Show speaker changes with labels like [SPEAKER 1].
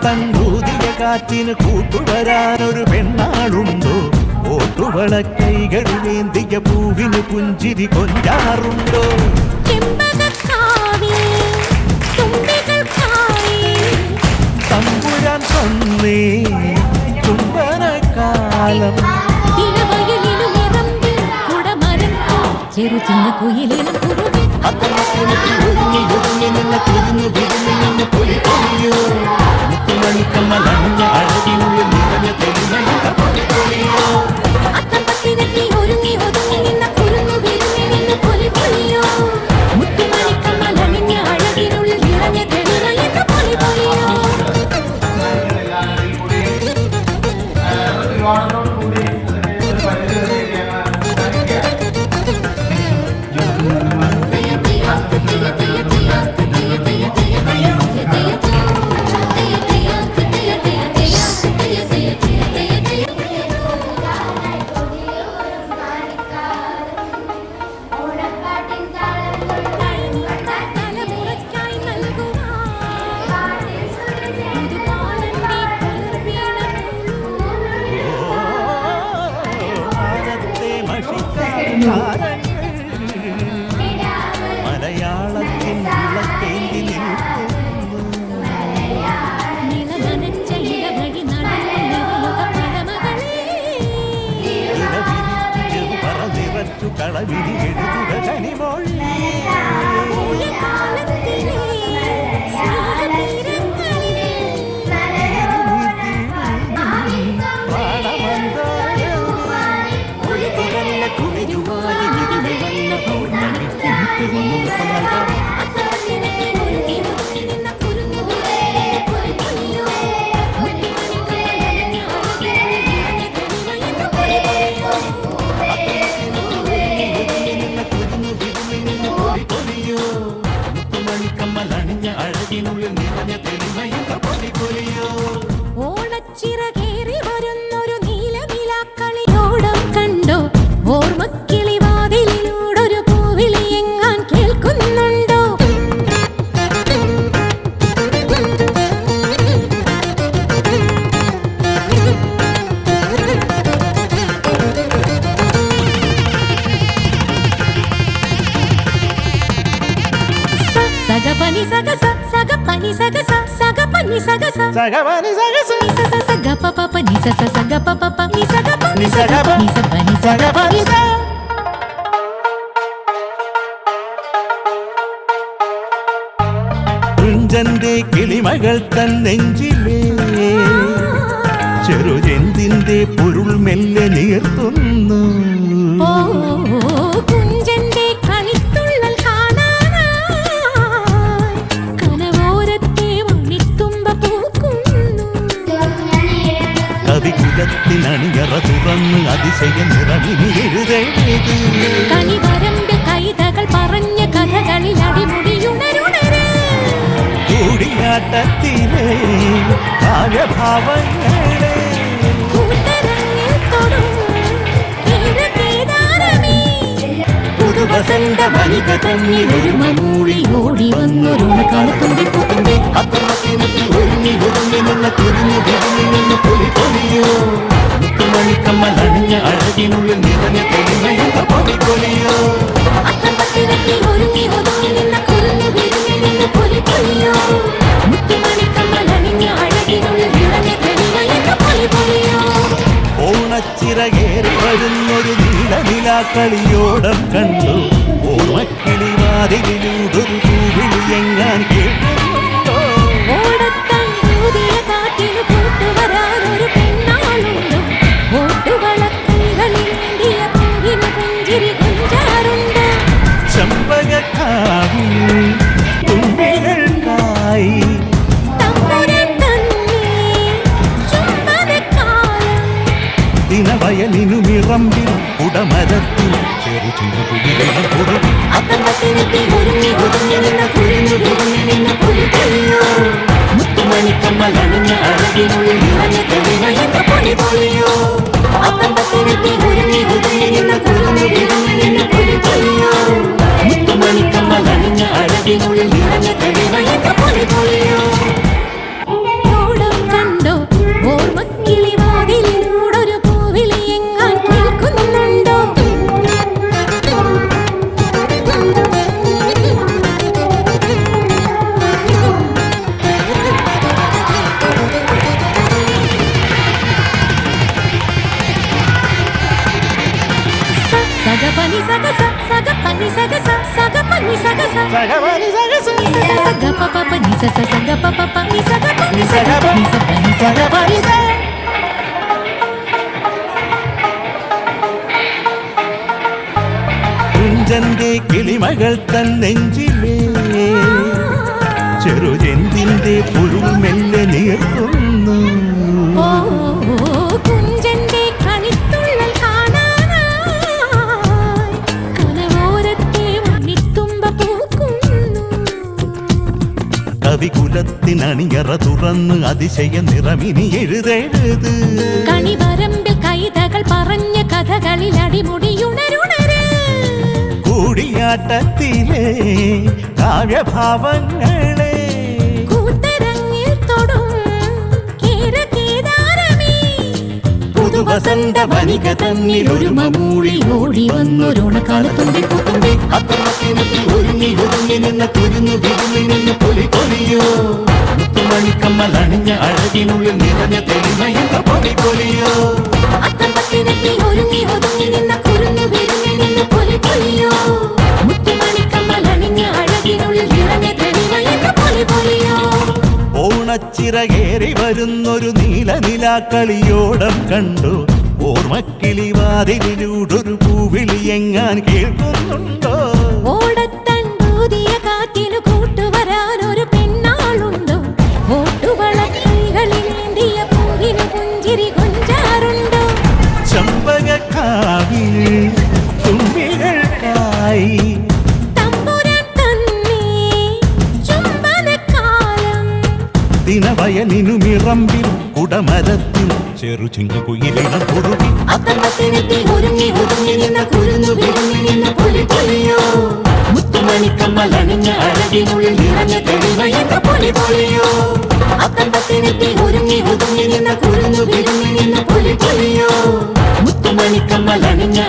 [SPEAKER 1] തന്നൂതിയ കാറ്റിന് കൂട്ടുവരാനൊരു പെണ്ണാളുണ്ടോ? ഓട്ടുവള കൈകളിലേന്തിയ പൂവിന് പുഞ്ചിരി കൊഞ്ചാറുണ്ടോ? തമ്പുരാൻ തന്നേ ചുംബനകാലം
[SPEAKER 2] ചെറു ചിന്ന കുയിലിനും
[SPEAKER 1] മുത്തുമണിക്കമ്മലഞ്ഞ അഴകിനുള്ളിൽ നിറഞ്ഞ തെളിമയുടെ പൊലിപ്പൊലിയോ.
[SPEAKER 2] അത്തപ്പത്തിനെത്തി ഒരുങ്ങി ഒതുങ്ങി നിന്ന കുരുന്നു വിരുങ്ങി നിന്ന് പൊലിപ്പൊലിയോ. മുത്തുമണിക്കമ്മലഞ്ഞ അഴകിനുള്ളിൽ നിറഞ്ഞ തെളിമയുടെ പൊലിപ്പൊലിയോ.
[SPEAKER 1] മലയാളത്തിൻ വിളക്കേന്തി നിൽക്കുന്നു പറന്നിറച്ചു കളവിരി എഴുതുക കനിമൊഴി. മുത്തുമണിക്കമ്മലണിഞ്ഞ അഴകിനുള്ളിൽ നിറഞ്ഞ തെളിമയുടെ പൊലിപ്പൊലിയോ.
[SPEAKER 2] ഓണച്ചിറകേറി വരുന്നൊരു നീലനിലാക്കളിയോടം കണ്ടോ? ഓർമ്മക്കിളിവാതിലൂടൊരു പൂവിളി എങ്ങാൻ കേൾക്കുന്നുണ്ടോ? സഗപനി സഗസ സഗപനി സഗസ സഗപനി സഗസ
[SPEAKER 1] സഗപനി സഗസ
[SPEAKER 2] നിസസ സഗപപപ നിസസ സഗപപപ നിസഗപ
[SPEAKER 1] നിസഗപ
[SPEAKER 2] നിസപനി
[SPEAKER 1] സഗപനി സ. കുഞ്ചന്റെ കിളിമകൾ തൻ നെഞ്ചിലേ ചെറുചെന്തിന്റെ പൊരുൾ മെല്ലെ നീർത്തുന്നു.
[SPEAKER 2] കുഞ്ചന്റെ കളിത്തുള്ളൽ കാണാനായി കനവോരത്തെ മണിത്തുമ്പ പൂക്കുന്നു.
[SPEAKER 1] കവികുലത്തിനണിയറ തുറന്ന് അതിശയ നിറമിനി എഴുതേത്
[SPEAKER 2] കണിവരമ്പ് കൈതകൾ പറഞ്ഞ കഥകളിൽ അടിമുടിയുണരുണര്
[SPEAKER 1] കൂടിയാട്ടത്തിലെ കാവ്യഭാവങ്ങളെ
[SPEAKER 2] കൂട്ടരങ്ങിൽ തൊടും
[SPEAKER 1] പുതുവസന്ത വനിക തന്നിലൊരു മമൂളി ഓടി വന്നൊരു കളത്തുണ്ടിപ്പൂത്തിന്റെ അത്തമത്തിനെത്തി ഒരുങ്ങി ഒതുങ്ങി നിന്ന തിരിഞ്ഞു തിരിഞ്ഞു നിന്ന് പൊലിപ്പൊലിയോ. മുത്തുമണിക്കമ്മലണിഞ്ഞ അഴകിനുള്ളിൽ നിറഞ്ഞ തെളിമയുടെ പൊലിപ്പൊലിയോ.
[SPEAKER 2] അത്തപ്പത്തിനെത്തി ഒരുങ്ങി ഒതുങ്ങി നിന്ന കുരുന്നു വിരുങ്ങി നിന്ന് പൊലിപ്പൊലിയോ. മുത്തുമണിക്കമ്മലണിഞ്ഞ അഴകിനുള്ളിൽ നിറഞ്ഞ തെളിമയുടെ പൊലിപ്പൊലിയോ.
[SPEAKER 1] ഓണച്ചിറകേറി വരുന്നൊരു നീലനിലാക്കളിയോടം കണ്ടു. ഓർമ്മക്കിളിവാതിലൂടൊരു പൂവിളി എങ്ങാൻ കേൾക്കുന്നുണ്ടോ? കുടമരത്തിൽ ചെറു ചിങ്ങുകുയിലിനം കുറുകി
[SPEAKER 2] അത്തപ്പത്തിനെത്തി ഒരുങ്ങി ഒതുങ്ങി നിന്ന കുരുന്നു വിരുങ്ങി നിന്ന പുലിപ്പൊലിയോ
[SPEAKER 1] മുത്തുമണിക്കമ്മലണിഞ്ഞ അഴകിനുള്ളിൽ നിറഞ്ഞ തെളിവയെന്ന പൊലിപൊലിയോ
[SPEAKER 2] അത്തപ്പത്തിനെത്തി ഒരുങ്ങി ഒതുങ്ങി നിന്ന കുരുന്നു വിരുങ്ങി നിന്ന പുലിപ്പൊലിയോ
[SPEAKER 1] മുത്തുമണിക്കമ്മലണിഞ്ഞ അഴകിനുള്ളിൽ നിറഞ്ഞ തെളിവയെന്ന പൊലിപൊലിയോ
[SPEAKER 2] ഓടം കണ്ടോ ഓർമ്മക്കിളി വാതിലിലൂടൊരു പൂവിളി എങ്ങാൻ കേൾക്കുന്നുണ്ടോ സഗപനി സഗസ സഗപനി സഗസ സഗപനി സഗസ സഗപപപ നിസ സഗപപപ നിസ ഗപനി സഗപനി സഗപനി സഗപനി സ
[SPEAKER 1] കുഞ്ചന്റെ കിളിമകൾ തൻ നെഞ്ചിലേ ചെറുജെന്തിന്റെ പുഴു മെല്ലെ നീർക്കുന്നു
[SPEAKER 2] ഓ കുഞ്ചന്റെ കളിത്തുള്ളൽ കാണാനായി കനവോരത്തെ മണിത്തുമ്പ പൂക്കുന്നു
[SPEAKER 1] കവികുലത്തിനണിയറ തുറന്ന് അതിശയ നിറമിനി എഴുതെഴുത്
[SPEAKER 2] കണിവരമ്പിൽ കൈതകൾ പറഞ്ഞ കഥകളിൽ അടിമുടിയുണരുണര്
[SPEAKER 1] കൂടിയാട്ടത്തിലെ കാവ്യഭാവങ്ങളെ
[SPEAKER 2] കൂത്തരങ്ങിൽ തൊടും കേരകേദാരമേ
[SPEAKER 1] പുതുവസന്ത വനിക തന്നിൽ ഒരു മമൂഴി ഓടി വന്നൊരോണക്കാലത്തുമ്പി പുതുമ്പി അത്തമത്തിനെത്തി ഒരുങ്ങി ഒതുങ്ങി നിന്ന കുരുന്നു വിരുങ്ങി നിന്ന് പൊലിപ്പൊലിയോ മുത്തുമണിക്കമ്മലണിഞ്ഞ അഴകിനുള്ളിൽ നിറഞ്ഞ തെളിമയെന്ന പൊലിപ്പൊലിയോ
[SPEAKER 2] അത്തപ്പത്തിനെത്തി ഒരുങ്ങി ഒതുങ്ങി നിന്ന കുരുന്നു വിരുങ്ങി നിന്ന പൊലിപ്പൊലിയോ മുത്തുമണിക്കമ്മലണിഞ്ഞ അഴകിനുള്ളിൽ നിറഞ്ഞ തെളിവയെന്ന പൊലിപ്പൊലിയോ
[SPEAKER 1] ഓണച്ചിറകേറി വരുന്നൊരു നീലനിലാക്കളിയോടം കണ്ടു ഓർമ്മക്കിളി വാതിലിലൂടൊരു പൂവിളി എങ്ങാൻ കേൾക്കുന്നുണ്ടോ
[SPEAKER 2] ഓടത്തണ്ടൂതിയ കാറ്റിനു കൂട്ടുവരാനൊരു പെണ്ണാളുണ്ടോ ഓട്ടുവളക്കൈകളിലേന്തിയ പൂവിനു പുഞ്ചിരി കൊഞ്ചാറുണ്ടോ
[SPEAKER 1] ചമ്പകക്കാവിൽ തുമ്പികൾക്കായി
[SPEAKER 2] തമ്പുരാൻ തന്നെ ചുംബനക്കാലം
[SPEAKER 1] ദിനവയലിനു മിറമ്പിൽ കുടമരത്തിൽ ചെറു ചിങ്ങുകുയിലിനം കുറുകി
[SPEAKER 2] അത്തപ്പത്തിനെത്തി ഒരുങ്ങി ഒതുങ്ങി നിന്ന കുരുന്നു വിരുങ്ങി നിന്ന പുലിപ്പൊലിയോ
[SPEAKER 1] മുത്തുമണിക്കമ്മലണിഞ്ഞ അഴകിനുള്ളിൽ നിറഞ്ഞ തെളിവയെന്ന പൊലിപ്പൊലിയോ
[SPEAKER 2] അത്തപ്പത്തിനെത്തി ഒരുങ്ങി ഒതുങ്ങി നിന്ന കുരുന്നു വിരുങ്ങി നിന്ന പുലിപ്പൊലിയോ
[SPEAKER 1] മുത്തുമണിക്കമ്മലണിഞ്ഞ